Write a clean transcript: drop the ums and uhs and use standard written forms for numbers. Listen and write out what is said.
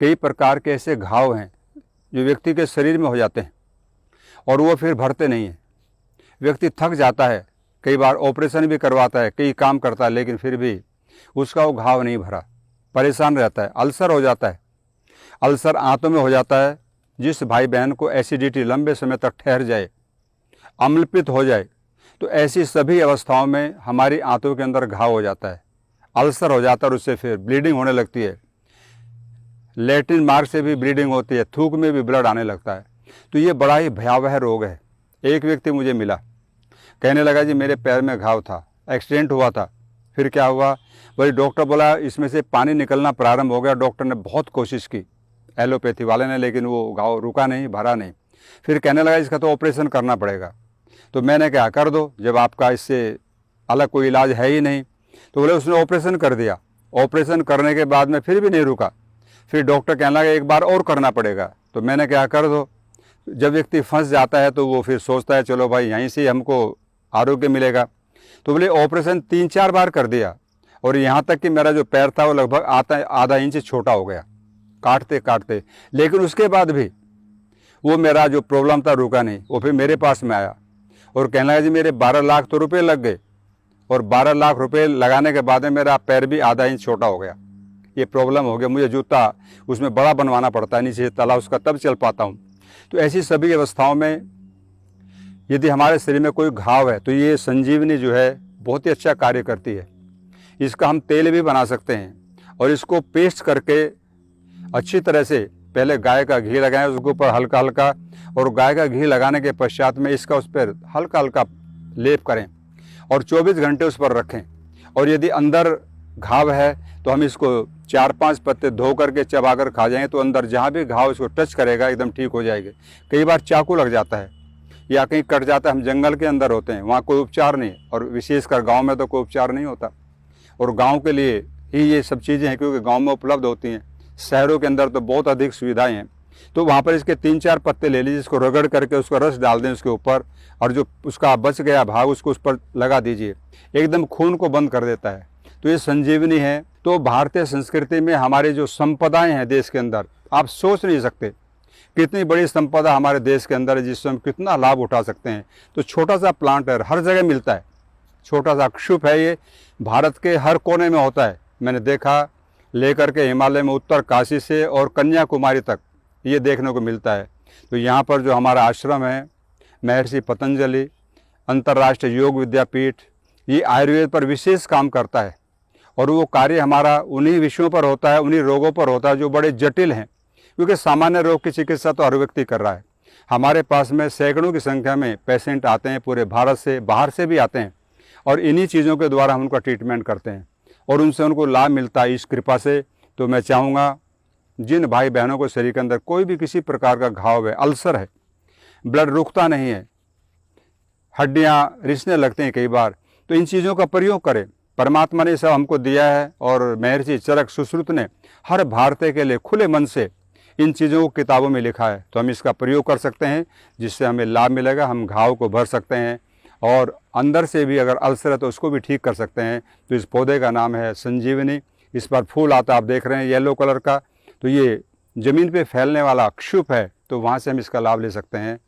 कई प्रकार के ऐसे घाव हैं जो व्यक्ति के शरीर में हो जाते हैं और वो फिर भरते नहीं हैं। व्यक्ति थक जाता है, कई बार ऑपरेशन भी करवाता है, कई काम करता है, लेकिन फिर भी उसका वो घाव नहीं भरा, परेशान रहता है। अल्सर हो जाता है, अल्सर आंतों में हो जाता है। जिस भाई बहन को एसिडिटी लंबे समय तक ठहर जाए, अम्लपित्त हो जाए, तो ऐसी सभी अवस्थाओं में हमारी आंतों के अंदर घाव हो जाता है, अल्सर हो जाता है और उससे फिर ब्लीडिंग होने लगती है। लैट्रिन मार्ग से भी ब्लीडिंग होती है, थूक में भी ब्लड आने लगता है। तो ये बड़ा ही भयावह रोग है। एक व्यक्ति मुझे मिला, कहने लगा जी मेरे पैर में घाव था, एक्सीडेंट हुआ था, फिर क्या हुआ, वही डॉक्टर बोला इसमें से पानी निकलना प्रारंभ हो गया। डॉक्टर ने बहुत कोशिश की, एलोपैथी वाले ने, लेकिन वो घाव रुका नहीं, भरा नहीं। फिर कहने लगा इसका तो ऑपरेशन करना पड़ेगा। तो मैंने कहा कर दो, जब आपका इससे अलग कोई इलाज है ही नहीं। तो बोले उसने ऑपरेशन कर दिया। ऑपरेशन करने के बाद में फिर भी नहीं रुका। फिर डॉक्टर कहने लगा एक बार और करना पड़ेगा। तो मैंने कहा कर दो। जब व्यक्ति फंस जाता है तो वो फिर सोचता है चलो भाई यहीं से हमको आरोग्य मिलेगा। तो बोले ऑपरेशन 3-4 बार कर दिया और यहाँ तक कि मेरा जो पैर था वो लगभग आधा इंच छोटा हो गया काटते काटते। लेकिन उसके बाद भी वो मेरा जो प्रॉब्लम था रुका नहीं। वो फिर मेरे पास में आया और कहने लगा जी मेरे 12 लाख तो रुपये लग गए, और 12 लाख रुपए लगाने के बाद में मेरा पैर भी आधा इंच छोटा हो गया। ये प्रॉब्लम हो गया, मुझे जूता उसमें बड़ा बनवाना पड़ता है, नीचे तला उसका, तब चल पाता हूँ। तो ऐसी सभी अवस्थाओं में यदि हमारे शरीर में कोई घाव है तो ये संजीवनी जो है बहुत ही अच्छा कार्य करती है। इसका हम तेल भी बना सकते हैं और इसको पेस्ट करके अच्छी तरह से पहले गाय का घी लगाएं उसके ऊपर हल्का हल्का, और गाय का घी लगाने के पश्चात में इसका उस पर हल्का हल्का लेप करें और 24 घंटे उस पर रखें। और यदि अंदर घाव है तो हम इसको 4-5 पत्ते धो करके चबा कर खा जाएंगे तो अंदर जहाँ भी घाव इसको टच करेगा एकदम ठीक हो जाएगी। कई बार चाकू लग जाता है या कहीं कट जाता है, हम जंगल के अंदर होते हैं, वहाँ कोई उपचार नहीं, और विशेषकर गांव में तो कोई उपचार नहीं होता। और गांव के लिए ही ये सब चीज़ें हैं क्योंकि गांव में उपलब्ध होती हैं। शहरों के अंदर तो बहुत अधिक सुविधाएं हैं। तो वहाँ पर इसके 3-4 पत्ते ले लीजिए, इसको रगड़ करके उसका रस डाल दें उसके ऊपर, और जो उसका बच गया भाग उसको उस पर लगा दीजिए, एकदम खून को बंद कर देता है। तो ये संजीवनी है। तो भारतीय संस्कृति में हमारी जो संपदाएं हैं देश के अंदर, आप सोच नहीं सकते कितनी बड़ी संपदा हमारे देश के अंदर है जिससे हम कितना लाभ उठा सकते हैं। तो छोटा सा प्लांट है, हर जगह मिलता है, छोटा सा क्षुप है, ये भारत के हर कोने में होता है। मैंने देखा, लेकर के हिमालय में उत्तर काशी से और कन्याकुमारी तक ये देखने को मिलता है। तो यहाँ पर जो हमारा आश्रम है महर्षि पतंजलि अंतर्राष्ट्रीय योग विद्यापीठ, ये आयुर्वेद पर विशेष काम करता है, और वो कार्य हमारा उन्हीं विषयों पर होता है, उन्हीं रोगों पर होता है जो बड़े जटिल हैं, क्योंकि सामान्य रोग की चिकित्सा तो हर व्यक्ति कर रहा है। हमारे पास में सैकड़ों की संख्या में पेशेंट आते हैं, पूरे भारत से, बाहर से भी आते हैं, और इन्हीं चीज़ों के द्वारा हम उनका ट्रीटमेंट करते हैं और उनसे उनको लाभ मिलता है इस कृपा से। तो मैं चाहूँगा जिन भाई बहनों को शरीर के अंदर कोई भी किसी प्रकार का घाव है, अल्सर है, ब्लड रुकता नहीं है, हड्डियाँ रिसने लगते हैं कई बार, तो इन चीज़ों का प्रयोग करें। परमात्मा ने सब हमको दिया है और महर्षि चरक सुश्रुत ने हर भारतीय के लिए खुले मन से इन चीज़ों को किताबों में लिखा है। तो हम इसका प्रयोग कर सकते हैं जिससे हमें लाभ मिलेगा, हम घाव को भर सकते हैं और अंदर से भी अगर अल्सर है तो उसको भी ठीक कर सकते हैं। तो इस पौधे का नाम है संजीवनी। इस पर फूल आता आप देख रहे हैं येलो कलर का, तो ये ज़मीन पे फैलने वाला क्षुप है, तो वहाँ से हम इसका लाभ ले सकते हैं।